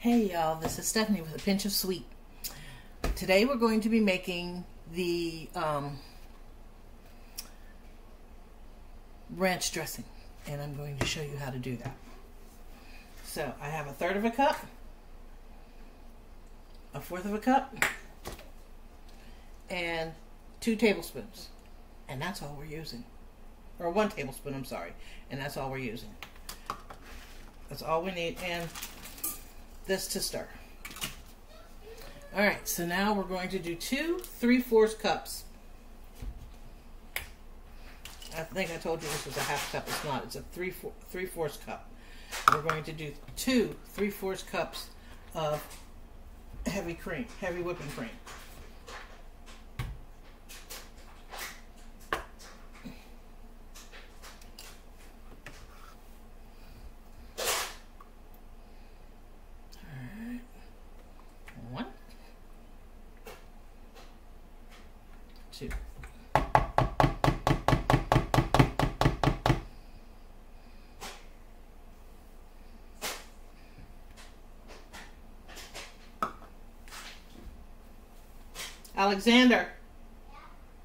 Hey y'all, this is Stephanie with a pinch of sweet. Today we're going to be making the ranch dressing, and I'm going to show you how to do that. So I have 1/3 of a cup, 1/4 of a cup, and 2 tablespoons, and that's all we're using. Or 1 tablespoon, I'm sorry, and that's all we're using. That's all we need, and this to stir. Alright, so now we're going to do 2 3/4 cups. I think I told you this was a 1/2 cup. It's not. It's a 3/4 cup. We're going to do 2 3/4 cups of heavy cream, heavy whipping cream. Alexander,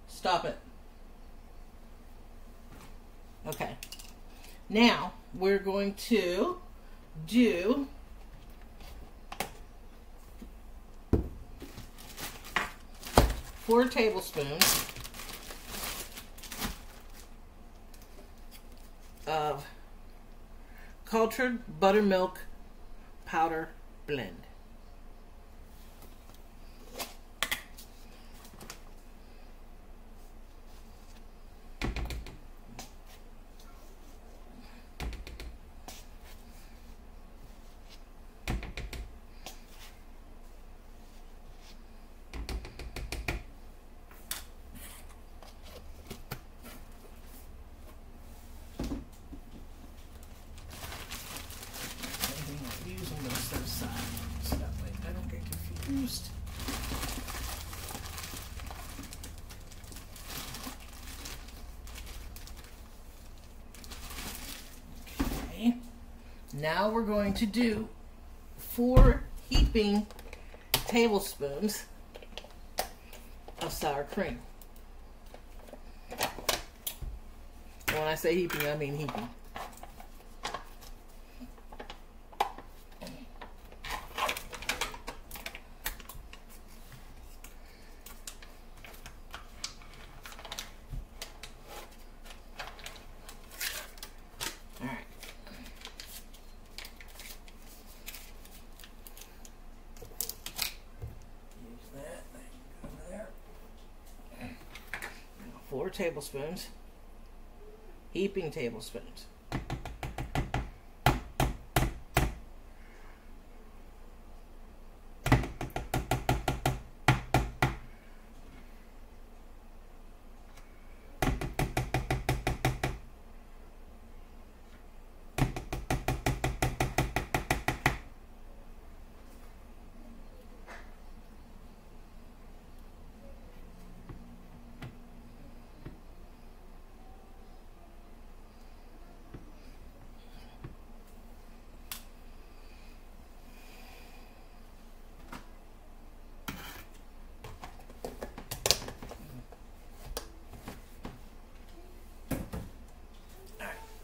stop it. Okay, now we're going to do 4 tablespoons of cultured buttermilk powder blend. So that way I don't get confused. Okay, now we're going to do 4 heaping tablespoons of sour cream. And when I say heaping, I mean heaping. Four tablespoons, heaping tablespoons.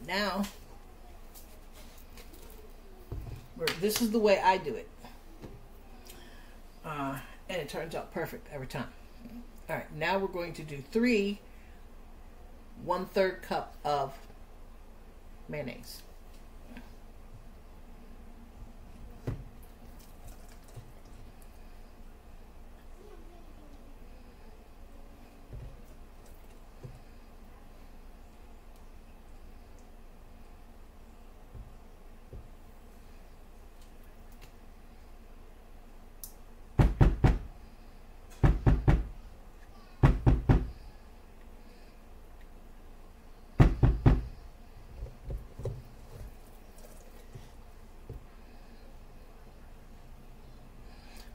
Now, this is the way I do it, and it turns out perfect every time. All right, now we're going to do 3 1/3 cup of mayonnaise.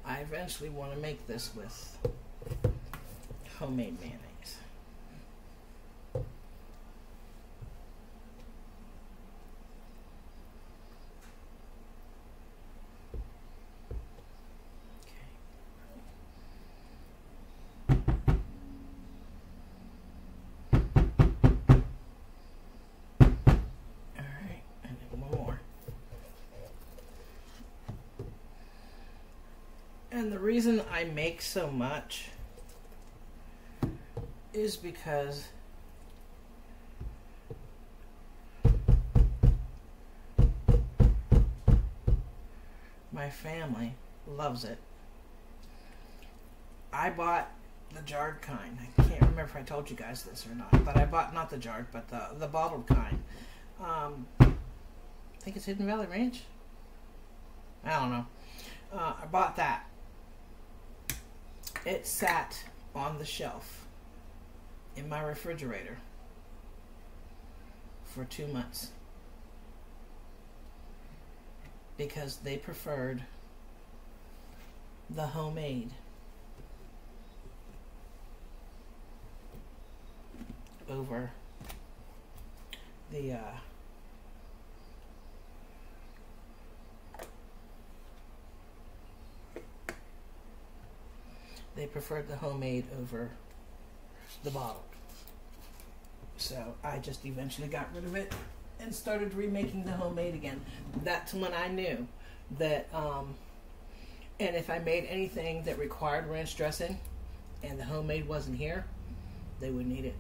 I eventually want to make this with homemade mayonnaise. And the reason I make so much is because my family loves it. I bought the jarred kind. I can't remember if I told you guys this or not, but I bought not the jarred, but the bottled kind. I think it's Hidden Valley Ranch. I don't know. I bought that. It sat on the shelf in my refrigerator for 2 months because they preferred the homemade over the bottle. So I just eventually got rid of it and started remaking the homemade again. That's when I knew that and if I made anything that required ranch dressing and the homemade wasn't here, they wouldn't eat it.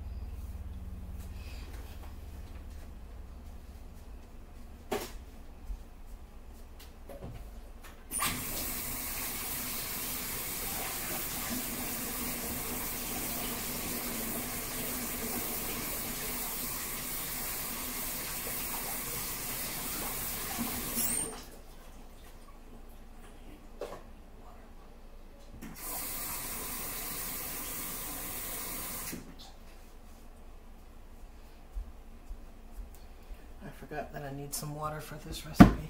I forgot that I need some water for this recipe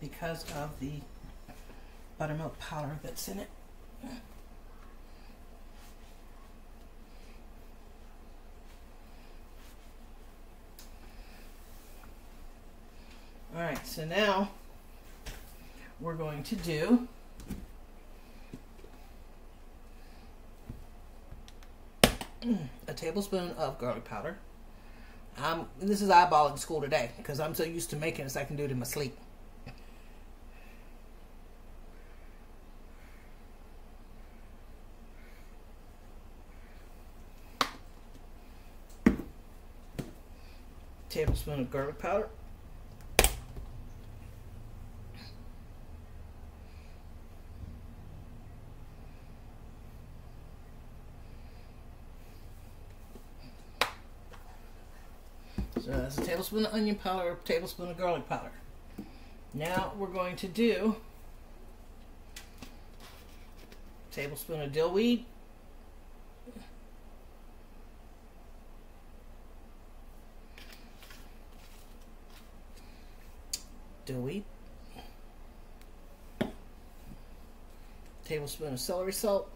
because of the buttermilk powder that's in it. Alright, so now we're going to do a tablespoon of garlic powder. This is eyeballing school today because I'm so used to making this I can do it in my sleep. Tablespoon of garlic powder. So that's a tablespoon of onion powder, a tablespoon of garlic powder. Now we're going to do a tablespoon of dill weed, tablespoon of celery salt,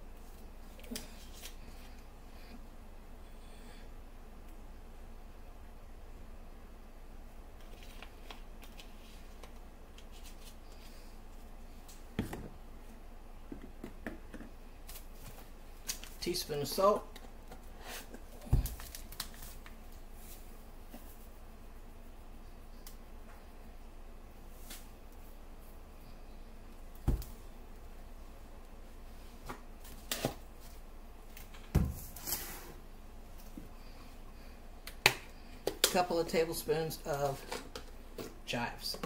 teaspoon of salt, a couple of tablespoons of chives.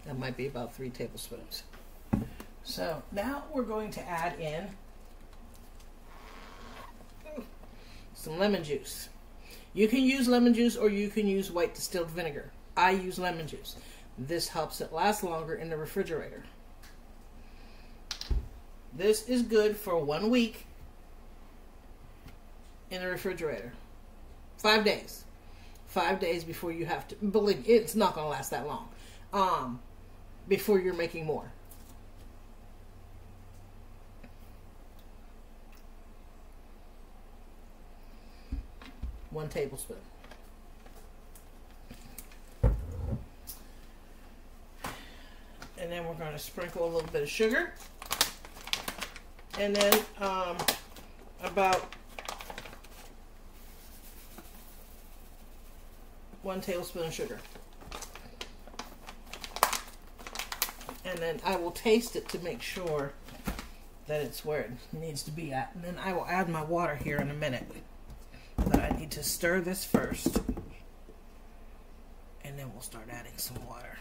That might be about 3 tablespoons. So now we're going to add in some lemon juice. You can use lemon juice or you can use white distilled vinegar. I use lemon juice. This helps it last longer in the refrigerator. This is good for 1 week in the refrigerator. 5 days. 5 days before you have to, believe me, it's not going to last that long. Before you're making more. One tablespoon. And then we're going to sprinkle a little bit of sugar. And then about 1 tablespoon of sugar. And then I will taste it to make sure that it's where it needs to be at. And then I will add my water here in a minute. But I need to stir this first. And then we'll start adding some water.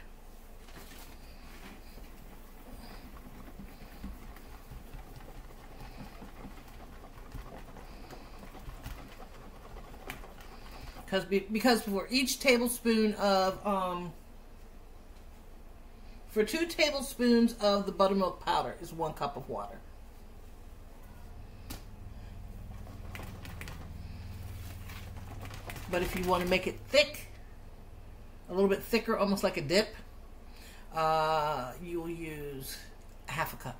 Because for each tablespoon of for 2 tablespoons of the buttermilk powder is 1 cup of water. But if you want to make it thick, a little bit thicker, almost like a dip, you will use 1/2 cup.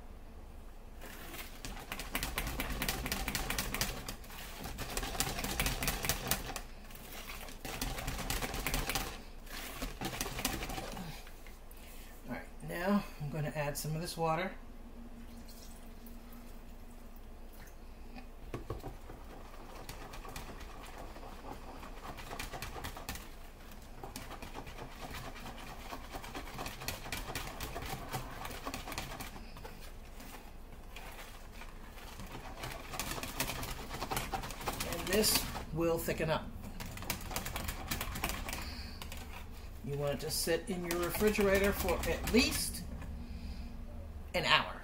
Now I'm going to add some of this water. And this will thicken up. You want it to sit in your refrigerator for at least an hour.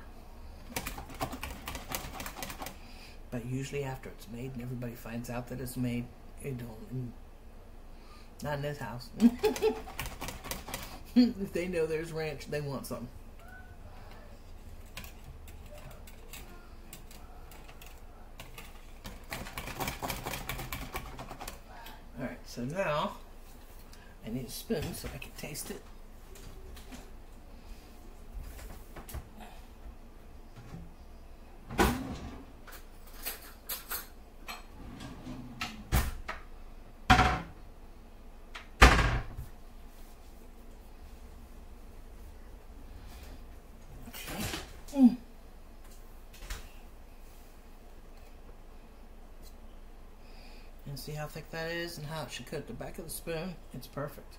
But usually after it's made and everybody finds out that it's made, it don't. Not in this house. If they know there's ranch, they want some. Alright, so now I need a spoon so I can taste it. And see how thick that is and how it should coat the back of the spoon. It's perfect.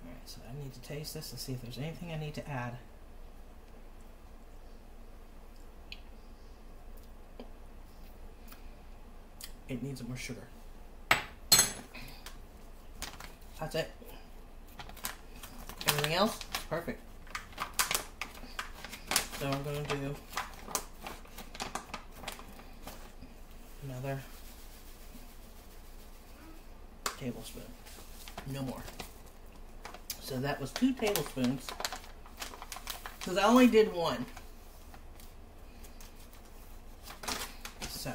Alright, so I need to taste this and see if there's anything I need to add. It needs more sugar. That's it. Everything else is perfect. So I'm going to do another tablespoon. No more. So that was 2 tablespoons. Because I only did 1. So.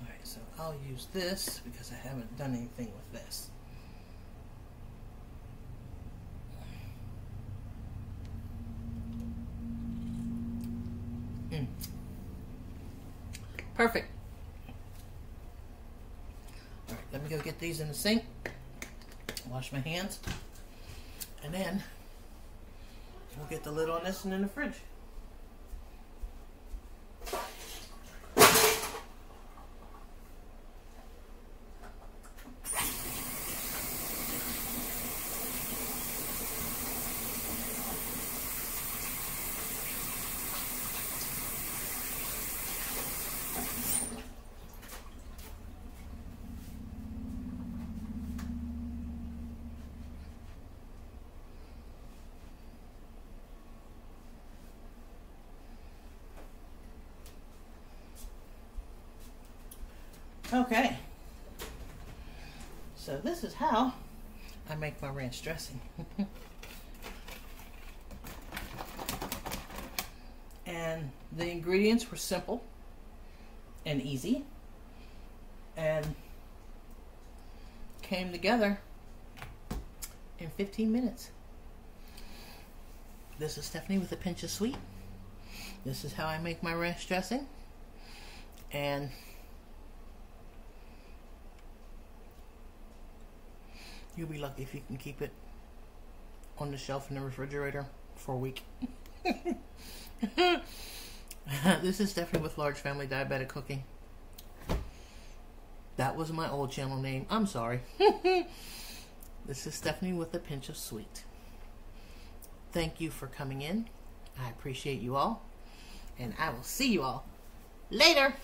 Alright, so I'll use this because I haven't done anything with this. Perfect. Alright, let me go get these in the sink. Wash my hands. And then we'll get the lid on this and in the fridge. Okay, so this is how I make my ranch dressing. And the ingredients were simple and easy and came together in 15 minutes. This is Stephanie with a pinch of sweet. This is how I make my ranch dressing. And you'll be lucky if you can keep it on the shelf in the refrigerator for a week. This is Stephanie with Large Family Diabetic Cooking. That was my old channel name. I'm sorry. This is Stephanie with a pinch of sweet. Thank you for coming in. I appreciate you all. And I will see you all later.